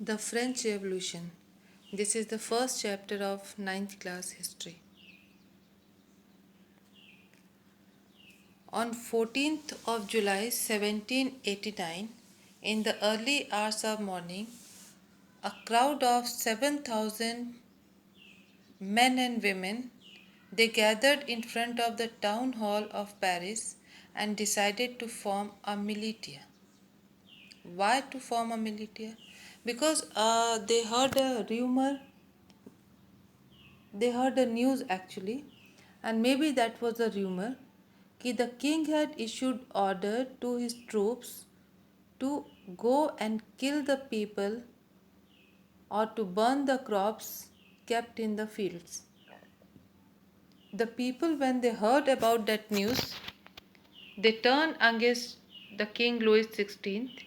The French Revolution. This is the first chapter of ninth class history. On 14th of July 1789, in the early hours of morning, a crowd of 7,000 men and women, they gathered in front of the town hall of Paris and decided to form a militia. Why to form a militia? Because they heard a rumor, they heard a news actually, and maybe that was a rumor, that the king had issued order to his troops to go and kill the people or to burn the crops kept in the fields. The people, when they heard about that news, they turned against the King Louis XVI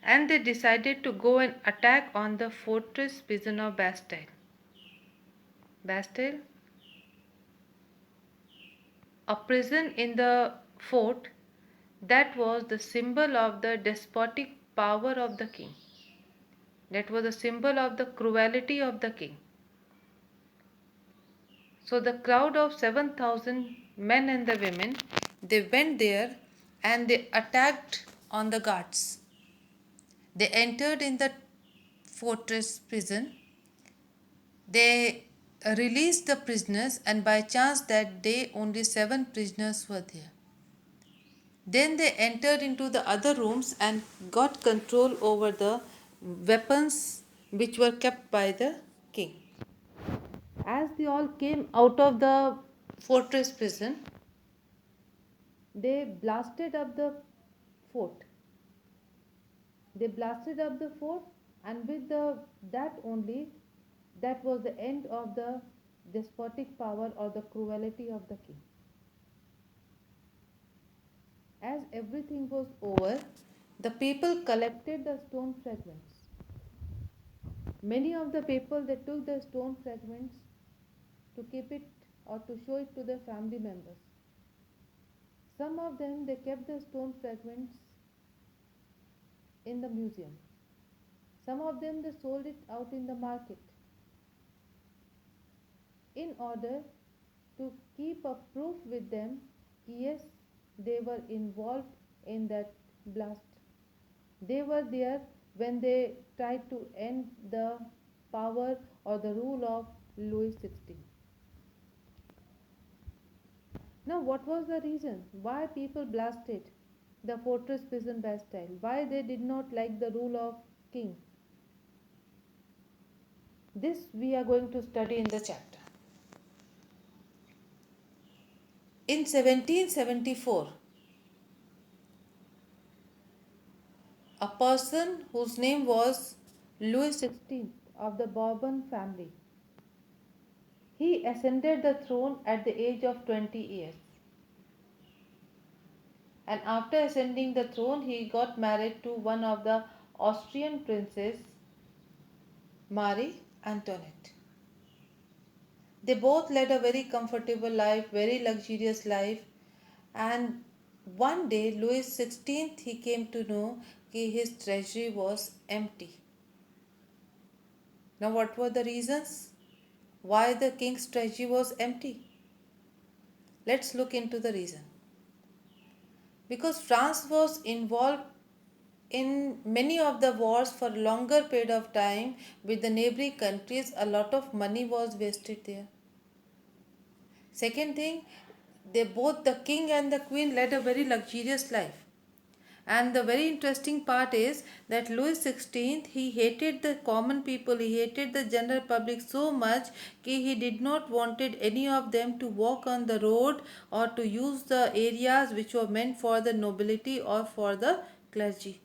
and they decided to go and attack on the fortress prison of Bastille. Bastille, a prison in the fort that was the symbol of the despotic power of the king. That was a symbol of the cruelty of the king. So the crowd of 7,000 men and the women, they went there and they attacked on the guards. They entered in the fortress prison. They released the prisoners, and by chance that day only 7 prisoners were there. Then they entered into the other rooms and got control over the weapons which were kept by the king. As they all came out of the fortress prison, they blasted up the fort. They blasted up the fort, and with that only, that was the end of the despotic power or the cruelty of the king. As everything was over, the people collected the stone fragments. Many of the people, they took the stone fragments to keep it or to show it to their family members. Some of them, they kept the stone fragments in the museum. Some of them, they sold it out in the market in order to keep a proof with them. Yes, they were involved in that blast. They were there when they tried to end the power or the rule of Louis XVI. Now, what was the reason why people blasted the fortress prison Bastille? Why they did not like the rule of king? This we are going to study in the chapter. In 1774, a person whose name was Louis XVI of the Bourbon family, he ascended the throne at the age of 20 years. And after ascending the throne, he got married to one of the Austrian princess, Marie Antoinette. They both led a very comfortable life, very luxurious life. And one day, Louis XVI, he came to know that his treasury was empty. Now, what were the reasons why the king's treasury was empty? Let's look into the reason. Because France was involved in many of the wars for a longer period of time with the neighboring countries, a lot of money was wasted there. Second thing, they both, the king and the queen, led a very luxurious life. And the very interesting part is that Louis XVI, he hated the common people, he hated the general public so much that he did not wanted any of them to walk on the road or to use the areas which were meant for the nobility or for the clergy.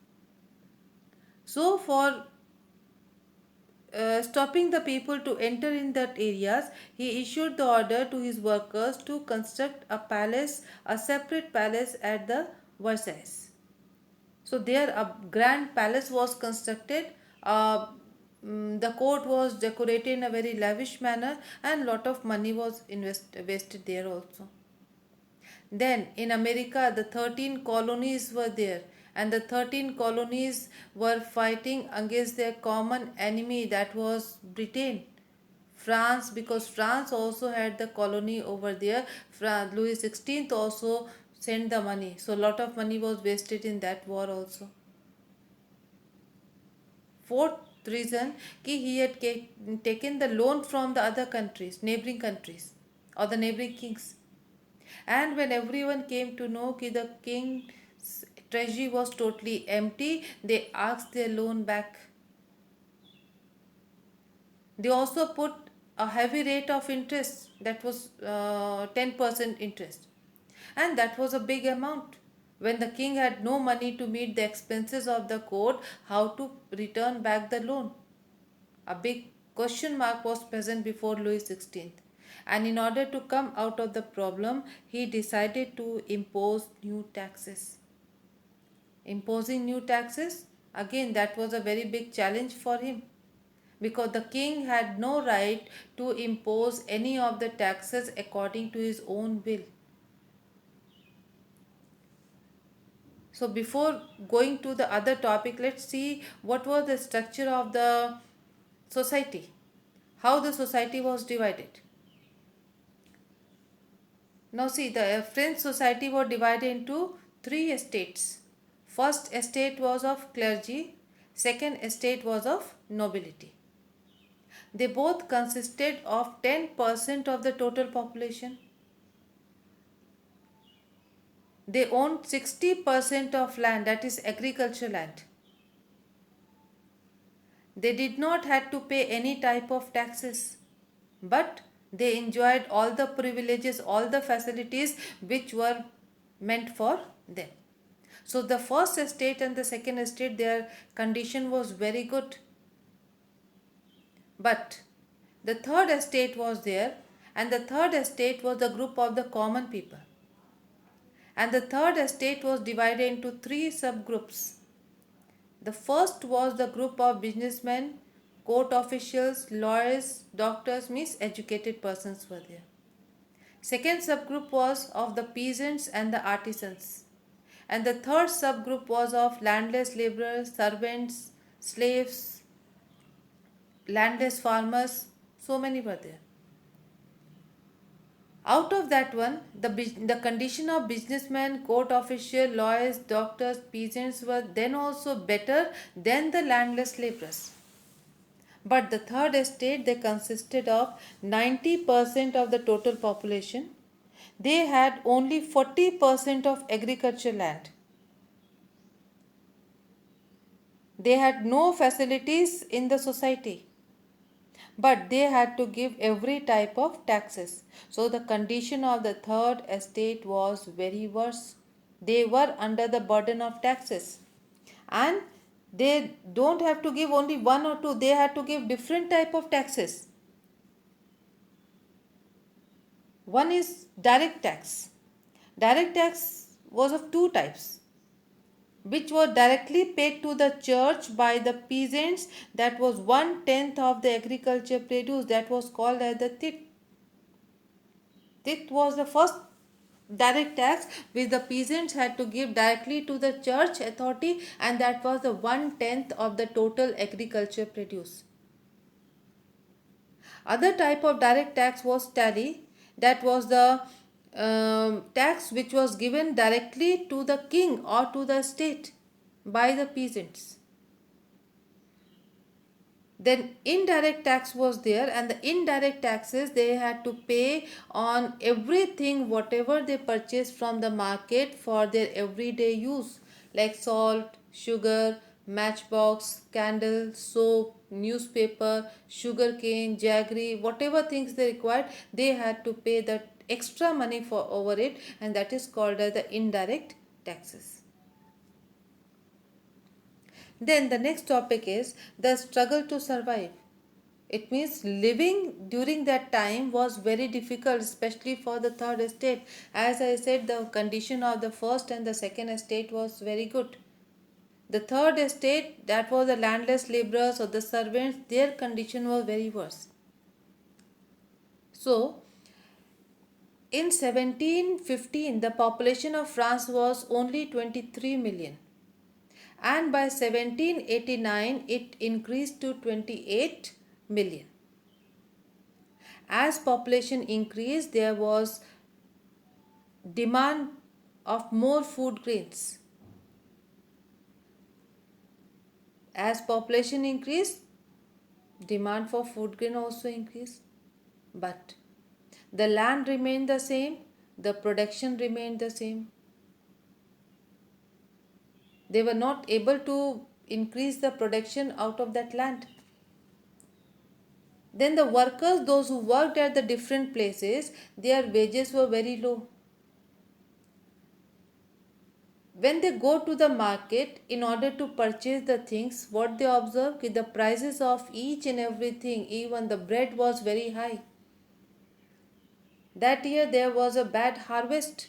So for stopping the people to enter in that areas, he issued the order to his workers to construct a palace, a separate palace at the Versailles. So there a grand palace was constructed. The court was decorated in a very lavish manner, and lot of money was invested there also. Then in America, the 13 colonies were there, and the 13 colonies were fighting against their common enemy, that was Britain. France, because France also had the colony over there. Louis XVI also sent the money, so a lot of money was wasted in that war also. Fourth reason, कि he had taken the loan from the other countries, neighboring countries, or the neighboring kings. And when everyone came to know that the king's treasury was totally empty, they asked their loan back. They also put a heavy rate of interest, that was 10% interest. And that was a big amount. When the king had no money to meet the expenses of the court, how to return back the loan? A big question mark was present before Louis XVI. And in order to come out of the problem, he decided to impose new taxes. Imposing new taxes, again, that was a very big challenge for him, because the king had no right to impose any of the taxes according to his own will. So before going to the other topic, let's see what was the structure of the society, how the society was divided. Now see, the French society was divided into three estates. First estate was of clergy, second estate was of nobility. They both consisted of 10% of the total population. They owned 60% of land, that is agricultural land. They did not have to pay any type of taxes, but they enjoyed all the privileges, all the facilities which were meant for them. So the first estate and the second estate, their condition was very good. But the third estate was there, and the third estate was the group of the common people. And the third estate was divided into three subgroups. The first was the group of businessmen, court officials, lawyers, doctors, means educated persons were there. Second subgroup was of the peasants and the artisans. And the third subgroup was of landless laborers, servants, slaves, landless farmers, so many were there. Out of that one, the condition of businessmen, court official, lawyers, doctors, peasants were then also better than the landless laborers. But the third estate, they consisted of 90% of the total population. They had only 40% of agriculture land. They had no facilities in the society, but they had to give every type of taxes. So the condition of the third estate was very worse. They were under the burden of taxes, and they don't have to give only one or two, they had to give different type of taxes. One is direct tax. Direct tax was of two types, which were directly paid to the church by the peasants, that was 1/10 of the agriculture produce, that was called as the tit. Tit was the first direct tax which the peasants had to give directly to the church authority, and that was the 1/10 of the total agriculture produce. Other type of direct tax was tally, that was the tax which was given directly to the king or to the state by the peasants. Then indirect tax was there, and the indirect taxes they had to pay on everything whatever they purchased from the market for their everyday use, like salt, sugar, matchbox, candle, soap, newspaper, sugar cane, jaggery, whatever things they required, they had to pay that extra money for over it, and that is called as the indirect taxes. Then the next topic is the struggle to survive. It means living during that time was very difficult, especially for the third estate. As I said, the condition of the first and the second estate was very good. The third estate, that was the landless laborers or the servants, their condition was very worse. So, in 1715, the population of France was only 23 million. and by 1789 it increased to 28 million. As population increased, there was demand of more food grains. As population increased, demand for food grain also increased. But the land remained the same, the production remained the same. They were not able to increase the production out of that land. Then the workers, those who worked at the different places, their wages were very low. When they go to the market in order to purchase the things, what they observe is the prices of each and everything, even the bread was very high. That year there was a bad harvest.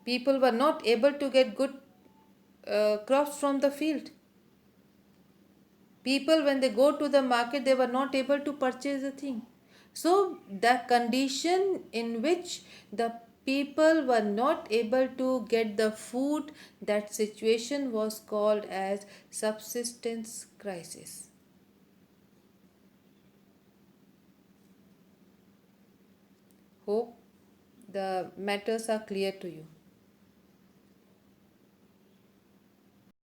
People were not able to get good crops from the field. People, when they go to the market, they were not able to purchase a thing. So the condition in which the people were not able to get the food, that situation was called as subsistence crisis. Hope the matters are clear to you.